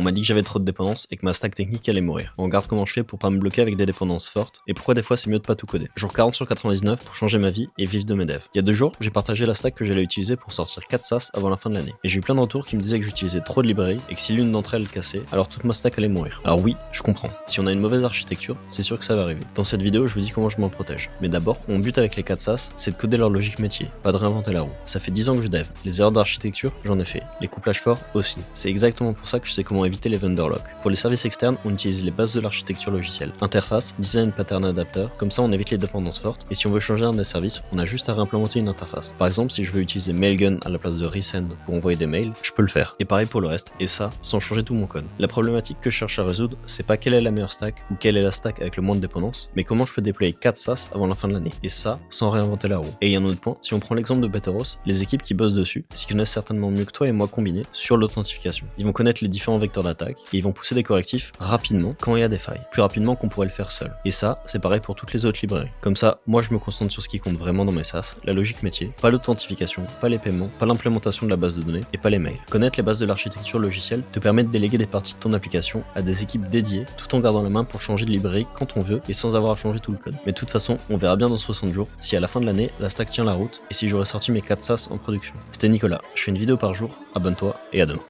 m'a dit que j'avais trop de dépendances et que ma stack technique allait mourir. On regarde comment je fais pour pas me bloquer avec des dépendances fortes et pourquoi des fois c'est mieux de pas tout coder. Jour 40 sur 99 pour changer ma vie et vivre de mes devs. Il y a 2 jours, j'ai partagé la stack que j'allais utiliser pour sortir 4 SaaS avant la fin de l'année. Et j'ai eu plein de retours qui me disaient que j'utilisais trop de librairies et que si l'une d'entre elles cassait, alors toute ma stack allait mourir. Alors oui, je comprends. Si on a une mauvaise architecture, c'est sûr que ça va arriver. Dans cette vidéo, je vous dis comment je m'en protège. Mais d'abord, mon but avec les 4 SaaS, c'est de coder leur logique métier, pas de réinventer la roue. Ça fait 10 ans que je dev. Les erreurs d'architecture, j'en ai fait. Les couplages forts aussi. C'est exactement pour ça que je sais comment éviter les vendor lock. Pour les services externes, on utilise les bases de l'architecture logicielle. Interface, design pattern adapter, comme ça on évite les dépendances fortes, et si on veut changer un des services, on a juste à réimplémenter une interface. Par exemple, si je veux utiliser Mailgun à la place de Resend pour envoyer des mails, je peux le faire. Et pareil pour le reste, et ça, sans changer tout mon code. La problématique que je cherche à résoudre, c'est pas quelle est la meilleure stack, ou quelle est la stack avec le moins de dépendance, mais comment je peux déployer 4 SaaS avant la fin de l'année. Et ça, sans réinventer la roue. Et il y a un autre point, si on prend l'exemple de Betteros, les équipes qui bossent dessus, s'y connaissent certainement mieux que toi et moi combinés sur l'authentification. Ils vont connaître les différents vecteurs d'attaque, et ils vont pousser des correctifs rapidement quand il y a des failles. Plus rapidement qu'on pourrait le faire seul. Et ça, c'est pareil pour toutes les autres librairies. Comme ça, moi je me concentre sur ce qui compte vraiment dans mes SaaS, la logique métier, pas l'authentification, pas les paiements, pas l'implémentation de la base de données, et pas les mails. Connaître les bases de l'architecture logicielle te permet de déléguer des parties de ton application à des équipes dédiées, tout en gardant la main pour changer de librairie quand on veut et sans avoir à changer tout le code. Mais de toute façon, on verra bien dans 60 jours si à la fin de l'année, la stack tient la route et si j'aurai sorti mes 4 SaaS en production. C'était Nicolas, je fais une vidéo par jour, abonne-toi et à demain.